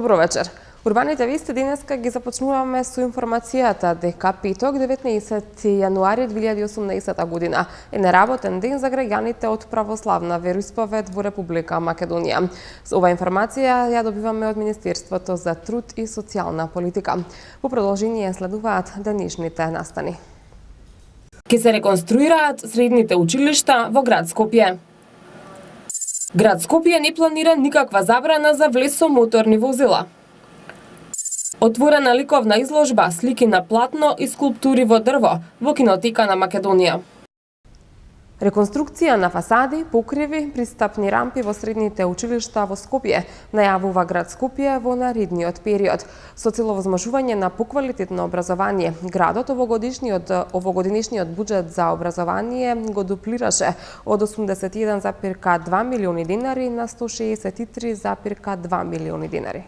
Добро вечер. Урбаните вести денеска ги започнуваме со информацијата дека петок 19 јануари 2018 година е неработен ден за граѓаните од православна вероисповед во Република Македонија. Ова информација ја добиваме од Министерството за труд и социјална политика. По продолжение следуваат денешните настани. Ке се реконструираат средните училишта во град Скопје. Град Скопје не планира никаква забрана за влез со моторни возила. Отворена ликовна изложба, слики на платно и скулптури во дрво во кинотека на Македонија. Реконструкција на фасади, покриви, пристапни рампи во средните училишта во Скопје најавува град Скопје во наредниот период. Со цел овозможување на поквалитетно образование, градот овогодишниот буџет за образование го дуплираше од 81,2 милиони денари на 163,2 милиони денари.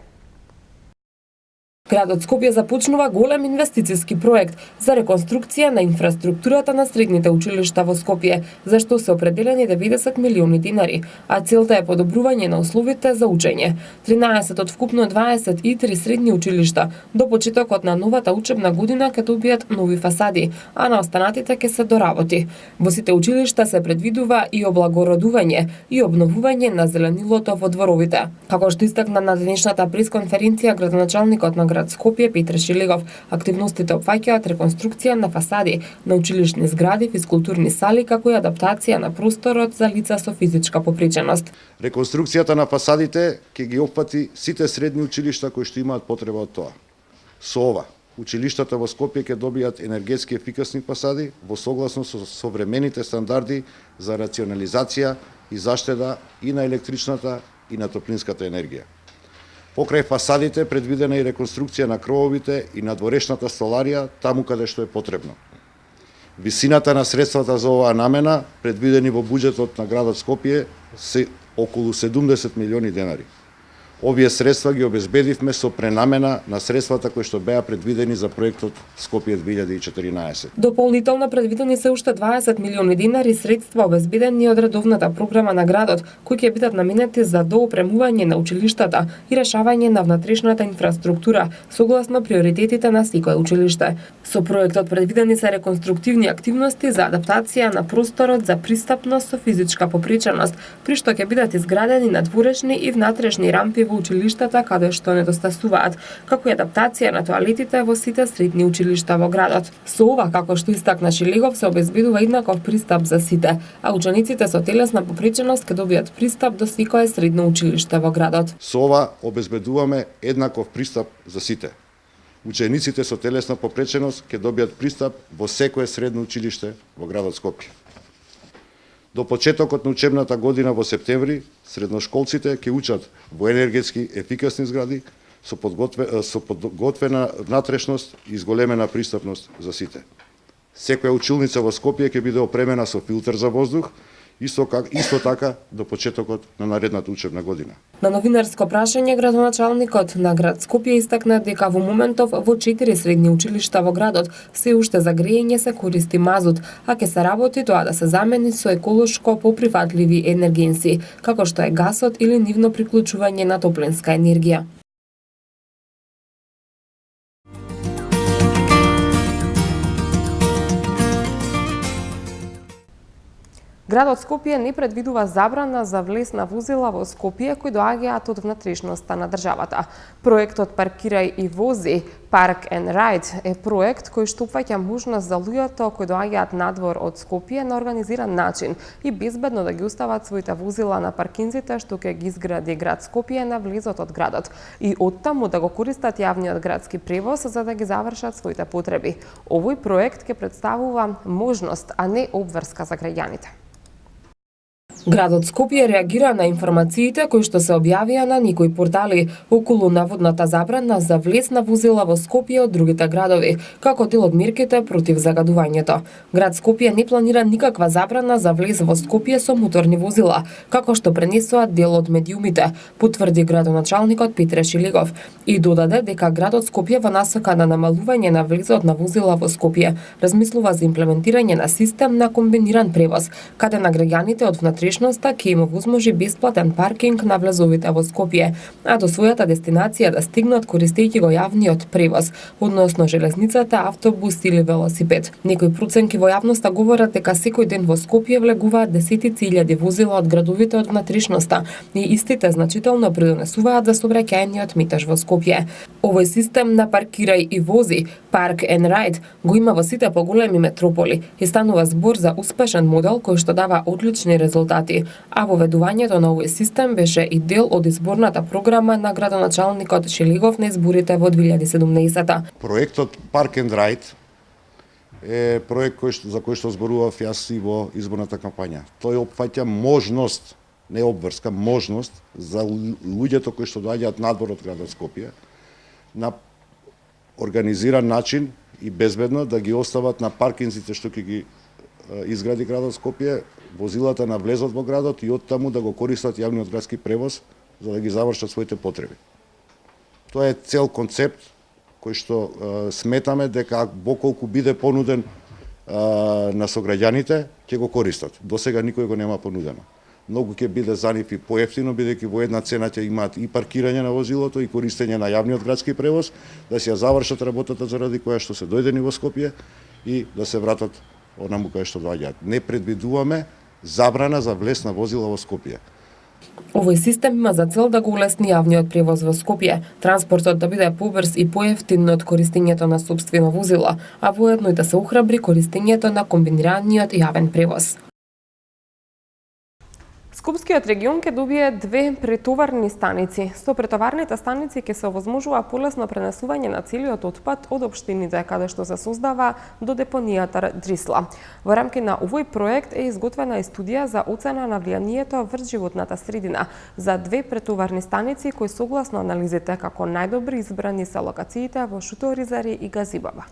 Градот Скопје започнува голем инвестициски проект за реконструкција на инфраструктурата на средните училишта во Скопје, за што се определени 90 милиони денари, а целта е подобрување на условите за учење. 13 од вкупно 23 средни училишта до почетокот на новата учебна година ќе добијат нови фасади, а на останатите ќе се доработи. Во сите училишта се предвидува и облагородување и обновување на зеленилото во дворовите. Како што истакна на денешната пресконференција градоначалникот на град Скопје Петре Шилигов, активностите опфаќаат реконструкција на фасади на училишни згради, физкултурни сали, како и адаптација на просторот за лица со физичка попреченост. Реконструкцијата на фасадите ќе ги опфати сите средни училишта кои што имаат потреба од тоа. Со ова, училиштата во Скопје ќе добијат енергетски ефикасни фасади во согласно со современите стандарди за рационализација и заштеда и на електричната и на топлинската енергија. Покрај фасадите предвидена и реконструкција на крововите и на дворешната столарија таму каде што е потребно. Висината на средствата за оваа намена, предвидени во буџетот на градот Скопје, се околу 70 милиони денари. Овие средства ги обезбедивме со пренамена на средствата кои што беа предвидени за проектот Скопје 2014. Дополнително предвидени се уште 20 милиони денари средства обезбедени од редовната програма на градот, кои ќе бидат наменети за доопремување на училиштата и решавање на внатрешната инфраструктура согласно приоритетите на секое училиште. Со проектот предвидени се реконструктивни активности за адаптација на просторот за пристапност со физичка попреченост, при што ќе бидат изградени надворешни и внатрешни рампи во училиштата каде што недостасуваат, како и адаптација на тоалетите во сите средни училишта во градот. Со ова, како што истакна Шилигов, се обезбедува еднаков пристап за сите, а учениците со телесна попреченост ќе добијат пристап до секое средно училиште во градот. Со ова обезбедуваме еднаков пристап за сите. Учениците со телесна попреченост ќе добијат пристап во секое средно училиште во градот Скопје. До почетокот на учебната година во септември, средношколците ќе учат во енергетски ефикасни згради со подготвена внатрешност и зголемена пристапност за сите. Секоја училница во Скопје ќе биде опремена со филтер за воздух, исто така до почетокот на наредната учебна година. На новинарско прашање градоначалникот на град Скопје истакна дека во моментов во 4 средни училишта во градот се уште за грејење се користи мазут, а ќе се работи тоа да се замени со еколошко поприфатливи енергенси, како што е гасот или нивно приклучување на топлинска енергија. Градот Скопје не предвидува забрана за влез на возила во Скопје кои доаѓаат од внатрешноста на државата. Проектот Паркирај и вози Park and Ride е проект кој што опфаќа можност за луѓето кои доаѓаат надвор од Скопје на организиран начин и безбедно да ги остават своите возила на паркинзите што ќе ги изгради град Скопје на влезот од градот и оттаму да го користат јавниот градски превоз за да ги завршат своите потреби. Овој проект ќе представува можност, а не обврска за граѓаните. Градот Скопје реагира на информациите кои што се објавија на некои портали околу наводната забрана за влез на возила во Скопје од другите градови, како дел од мерките против загадувањето. Град Скопје не планира никаква забрана за влез во Скопје со моторни возила, како што пренесоа дел од медиумите, потврди градоначалникот Петре Шилигов и додаде дека градот Скопје во насока на намалување на влезот на возила во Скопје размислува за имплементирање на систем на комбиниран превоз, каде на граѓаните од внатрешноста внатрешноста ќе им овозможи бесплатен паркинг на влезовите во Скопје, а до својата дестинација да стигнат користејќи го јавниот превоз, односно железницата, автобус или велосипед. Некои проценки во јавноста говорат дека секој ден во Скопје влегуваат десетици илјади возила од градовите од внатрешноста и истите значително придонесуваат за сообраќајниот метеж во Скопје. Овој систем на паркирај и вози, Park and Ride, го има во сите поголеми метрополи и станува збор за успешен модел кој што дава одлични резултати, а воведувањето на овој систем беше и дел од изборната програма на градоначалникот Шелегов на изборите во 2017-та. Проектот Park and Ride е проект за кој што зборував јас и во изборната кампања. Тој опфаќа можност, не обврска, можност за луѓето кои што доаѓаат надвор од градот Скопје на организиран начин и безбедно да ги остават на паркинзите што ќе ги изгради градот Скопје, возилата на влезот во градот и оттаму да го користат јавниот градски превоз за да ги завршат своите потреби. Тоа е цел концепт кој што сметаме дека боколку биде понуден на сограѓаните, ќе го користат. До сега никој го нема понудено. Многу ќе биде за нив и поевтино, бидејќи во една цена ќе имаат и паркирање на возилото и користење на јавниот градски превоз, да си ја завршат работата заради која што се дојдени во Скопје и да се вратат онаму кај што доаѓаат. Не предвидуваме забрана за влез на возила во Скопје. Овој систем има за цел да го улесни јавниот превоз во Скопје, транспортот да биде побрз и поевтин од користењето на сопствено возило, а воедно и да се охрабри користењето на комбинираниот јавен превоз. Скопскиот регион ќе добие 2 претоварни станици. Со претоварните станици ќе се овозможува полесно пренесување на целиот отпад од општините каде што се создава до депонијата Дрисла. Во рамки на овој проект е изготвена и студија за оцена на влијанието врз животната средина за 2 претоварни станици кои согласно анализите како најдобри избрани се локациите во Шуто Оризари и Газибаба.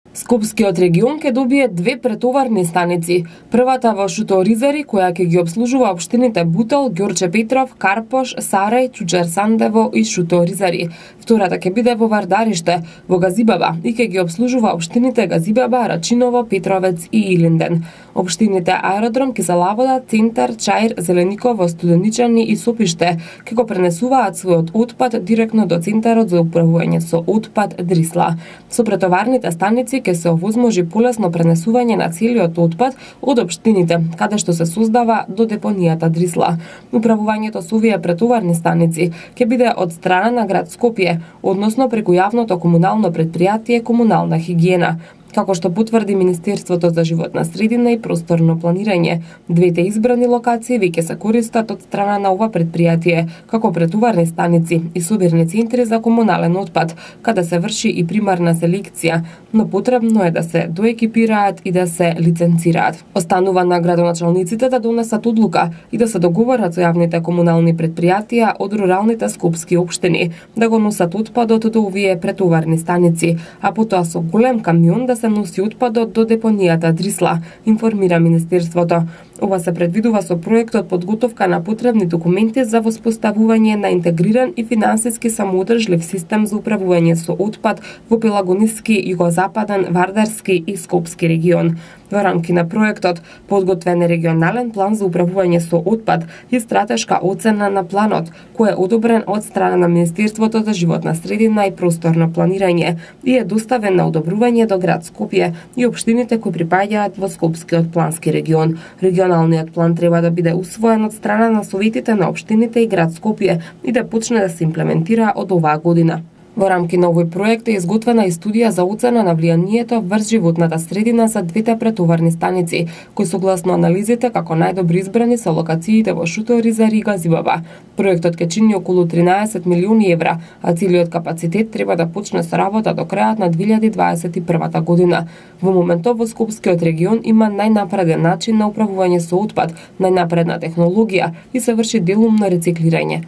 Скопскиот регион ќе добие 2 претоварни станици. Првата во Шуто Оризари, која ќе ги обслужува општините Бутел, Ѓорче Петров, Карпош, Сарај, Чучер Сандево и Шуто Оризари. Втората ќе биде во Вардариште, во Газибаба и ќе ги обслужува општините Газибаба, Рачиново, Петровец и Илинден. Општините Аеродром, Киселавода, Центар, Чаир, Зелениково, Студеничани и Сопиште ќе го пренесуваат својот отпад директно до Центарот за управување со отпад Дрисла. Со претоварните станици ќе се овозможи полесно пренесување на целиот отпад од општините, каде што се создава до депонијата Дрисла. Управувањето со овие претоварни станици ќе биде од страна на град Скопје, односно преку јавното комунално претпријатие Комунална хигиена. Како што потврди Министерството за животна средина и просторно планирање, двете избрани локации веќе се користат од страна на ова претпријатие како претоварни станици и собирни центри за комунален отпад, каде се врши и примарна селекција, но потребно е да се доекипираат и да се лиценцираат. Останува на градоначалниците да донесат одлука и да се договорат со јавните комунални претпријатија од руралните скопски општини да го носат отпадот до овие претоварни станици, а потоа со голем камион да се носи отпадот до депонијата Дрисла, информира Министерството. Ова се предвидува со проектот подготовка на потребни документи за воспоставување на интегриран и финансиски самоодржлив систем за управување со отпад во Пелагониски, Југозападен, Вардарски и Скопски регион. Во рамки на проектот подготвен е регионален план за управување со отпад и стратешка оцена на планот, кој е одобрен од страна на Министерството за животна средина и просторно планирање и е доставен на одобрување до град Скопје и општините кои припаѓаат во Скопскиот плански регион. Регионалниот план треба да биде усвоен од страна на советите на општините и град Скопје и да почне да се имплементира од оваа година. Во рамки на овој проект е изготвена и студија за оцена на влијанието врз животната средина за двете претоварни станици, кои согласно анализите како најдобри избрани се локациите во Шуто Оризари и Газибаба. Проектот ќе чини околу 13 милиони евра, а целиот капацитет треба да почне со работа до крајот на 2021 година. Во моментов во Скопскиот регион има најнапреден начин на управување со отпад, најнапредна технологија и се врши делумно рециклирање.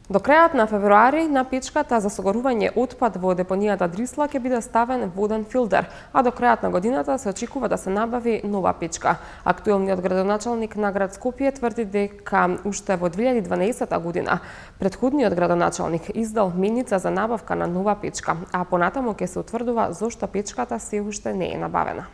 До крајот на февруари на печката за согорување отпад во депонијата Дрисла ќе биде ставен воден филтер, а до крајот на годината се очекува да се набави нова печка. Актуелниот градоначалник на град Скопје тврди дека уште во 2012 година претходниот градоначалник издал меница за набавка на нова печка, а понатаму ќе се утврдува зошто печката се уште не е набавена.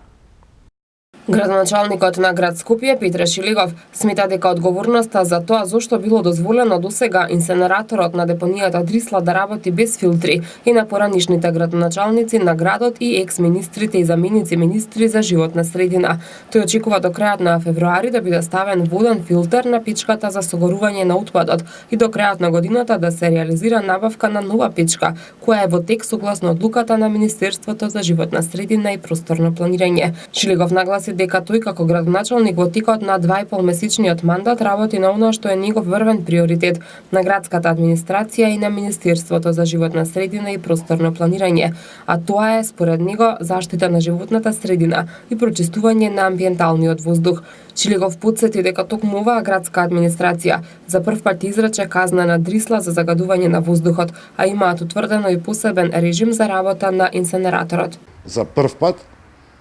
Градоначалникот на град Скопје Петре Шилегов смета дека одговорноста за тоа зошто било дозволено досега инсенераторот на депонијата Дрисла да работи без филтри и на поранишните градоначалници на градот и екс-министрите и заменици министри за животна средина. Тој очекува до крајот на февруари да биде ставен воден филтер на печката за согорување на отпадот и до крајот на годината да се реализира набавка на нова печка, која е во тек согласно одлуката на Министерството за животна средина и просторно планирање. Шилегов нагласи дека тој како градоначалник во текот на 2,5-месечниот мандат работи на она што е негов врвен приоритет на градската администрација и на Министерството за животна средина и просторно планирање, а тоа е според него заштита на животната средина и прочистување на амбиенталниот воздух. Шилегов потсети дека токму оваа градска администрација за прв пат изрече казна на Дрисла за загадување на воздухот, а имаат утврдено и посебен режим за работа на инсенераторот. За прв пат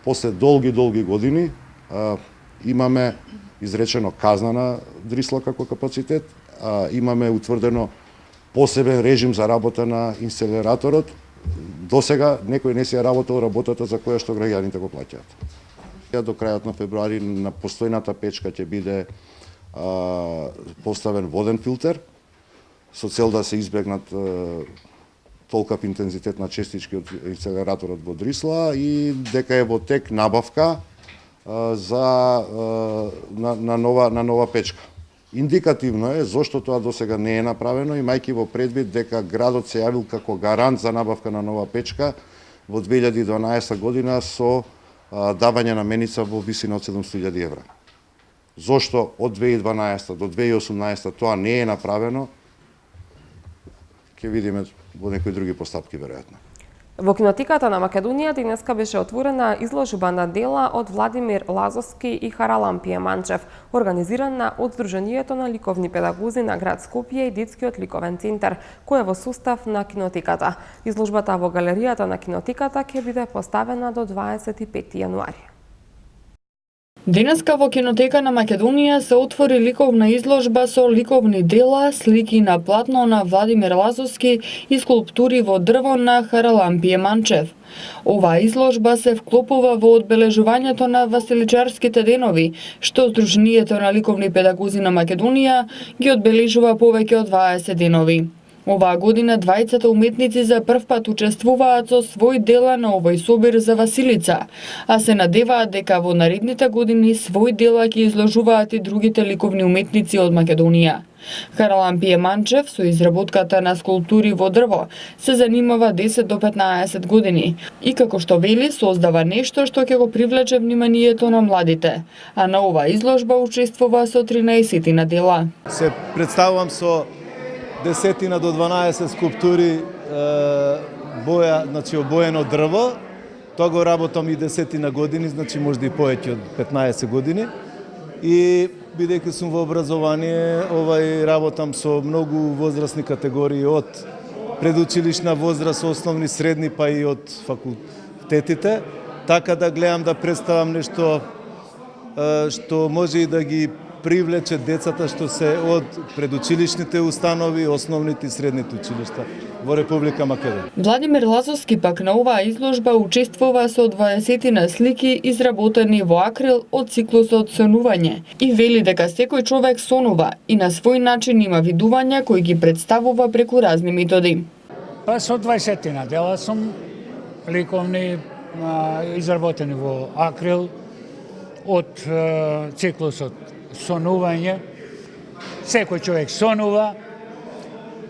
после долги години имаме изречено казна на Дрисла како капацитет, имаме утврдено посебен режим за работа на инсенераторот. Досега некој не си ја работел работата за која што граѓаните го плаќаат. До крајот на февруари на постојната печка ќе биде поставен воден филтер со цел да се избегнат толкав интензитет на честички од инсенераторот во Дрисла и дека е во тек набавка на нова печка. Индикативно е зошто тоа досега не е направено, имајќи во предвид дека градот се јавил како гарант за набавка на нова печка во 2012 година со давање на меница во висина од 700.000 евра. Зошто од 2012 до 2018 тоа не е направено, ќе видиме во некои други постапки веројатно. Во кинотеката на Македонија денеска беше отворена изложба на дела од Владимир Лазовски и Харалампие Манчев, организирана од Сдруженијето на ликовни педагози на град Скопје и Детскиот ликовен центар, кој е во состав на кинотеката. Изложбата во галеријата на кинотеката ќе биде поставена до 25 јануари. Денеска во кинотека на Македонија се отвори ликовна изложба со ликовни дела, слики на платно на Владимир Лазовски и скулптури во дрво на Харалампие Манчев. Оваа изложба се вклопува во одбележувањето на Василичарските денови, што Сдруженијето на ликовни педагози на Македонија ги одбележува повеќе од 20 денови. Оваа година двајцата уметници за прв пат учествуваат со свој дела на овој собир за Василица, а се надеваат дека во наредните години свој дела ќе изложуваат и другите ликовни уметници од Македонија. Харалампие Манчев со изработката на скулптури во дрво се занимава 10 до 15 години и како што вели создава нешто што ќе го привлече вниманието на младите, а на оваа изложба учествува со 13 на дела. Се представувам со 10 до 12 скулптури боја, значи обоено дрво. Тоа го работам и 10 години, значи можда и повеќе од 15 години. И бидејќи сум во образование, работам со многу возрастни категории од предучилишна возраст, основни, средни, па и од факултетите, така да гледам да представам нешто што може и да ги привлече децата што се од предучилишните установи, основните и средните училишта во Република Македонија. Владимир Лазовски пак на оваа изложба учествува со 20 на слики изработени во акрил од циклусот сонување и вели дека секој човек сонува и на свој начин има видувања кои ги представува преку разни методи. Па со 20 на дела сум ликовни изработени во акрил од циклусот сонување. Секој човек сонува,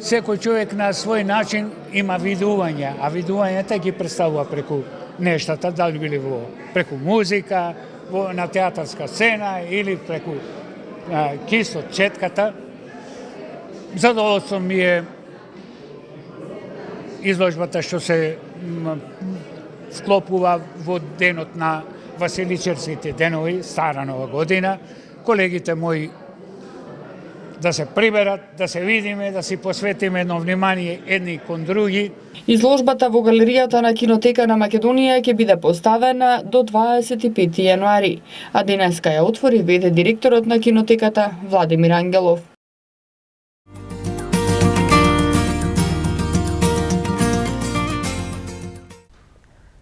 секој човек на свој начин има видувања, а видувањата ги представува преку нештата, дали били преку музика, на театарска сцена или преку кисот, четката. Задоволство ми е изложбата што се вклопува во денот на Василичарските денови, Стара Нова година. Колегите мои да се приберат, да се видиме, да си посветиме едно внимание едни кон други. Изложбата во галеријата на кинотека на Македонија ќе биде поставена до 25 јануари, а денеска ја отвори ВД директорот на кинотеката Владимир Ангелов.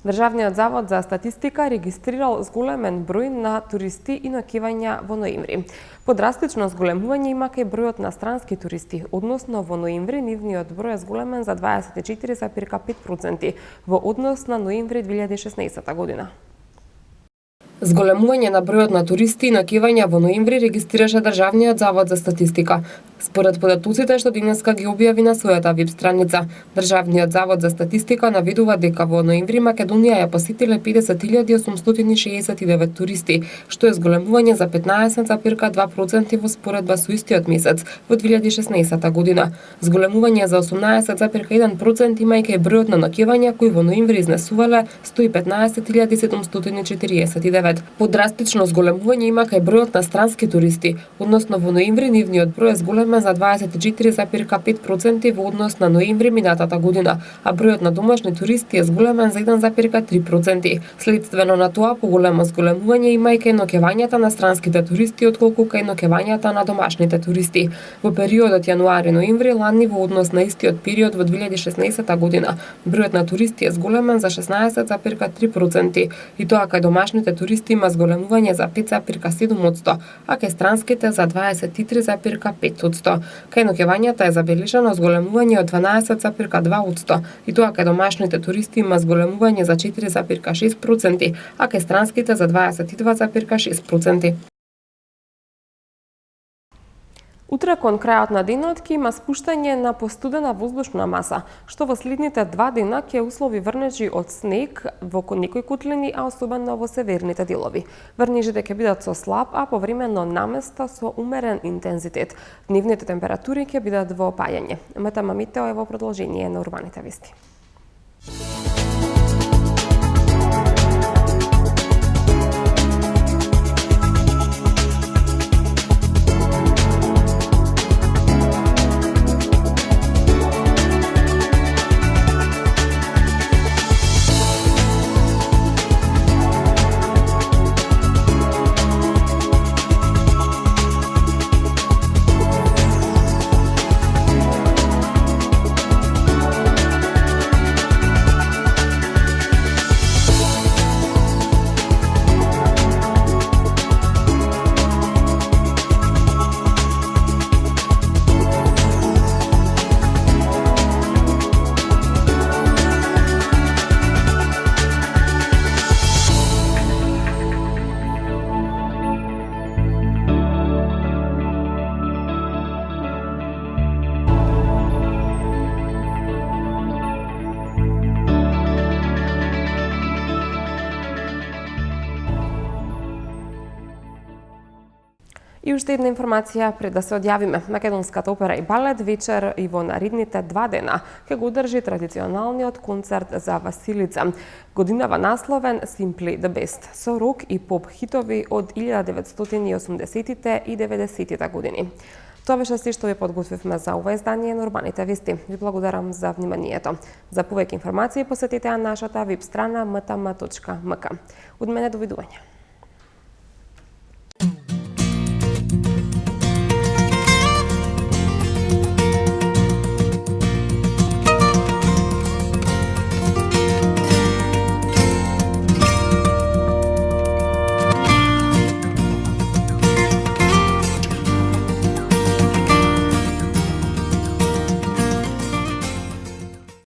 Државниот завод за статистика регистрирал зголемен број на туристи и ноќевања во ноември. Подрастично зголемување има кај бројот на странски туристи, односно во ноември нивниот број е зголемен за 24,5% во однос на ноември 2016 година. Зголемување на бројот на туристи и ноќевања во ноември регистрираше Државниот завод за статистика. Според податоците што денеска ги објави на својата веб страница, Државниот завод за статистика наведува дека во ноември Македонија ја посетиле 50.869 туристи, што е зголемување за 15,2% во споредба со истиот месец во 2016 година. Зголемување за 18,1% имајќи бројот на ноќевања кои во ноември изнесувале 115.749. Подрастично зголемување има кај бројот на странски туристи, односно во ноември нивниот број е зголемен за 24,5% во однос на ноември минатата година, а бројот на домашни туристи е зголемен за 1,3%. Следствено на тоа, поголемо зголемување има и кај ноќевањата на странските туристи отколку кај ноќевањата на домашните туристи. Во периодот јануари-ноември лани во однос на истиот период во 2016 година, бројот на туристи е зголемен за 16,3% и тоа кај домашните туристи има зголемување за 5,7%, а кај странските за 23,5%. Кај ноќевањата е забележано зголемување од 12,2% и тоа кај домашните туристи има зголемување за 4,6%, а кај странските за 22,6%. Утре кон крајот на денот ќе има спуштање на постудена воздушна маса, што во следните 2 дена ќе услови врнежи од снег во некои котлини, а особено во северните делови. Врнежите ќе бидат со слаб, а повремено наместа со умерен интензитет. Дневните температури ќе бидат во опаѓање. МТМ Метео е во продолжение на урбаните вести. И уште една информација пред да се одјавиме. Македонската опера и балет вечер и во наредните 2 дена ќе го одржи традиционалниот концерт за Василица. Годинава насловен Simply the Best, со рок и поп хитови од 1980-тите и 90-тите години. Тоа беше се што ви подготвивме за ова издание на Урбаните вести. Ви благодарам за вниманието. За повеќе информации посетете нашата веб страна mtm.mk. Од мене довидување.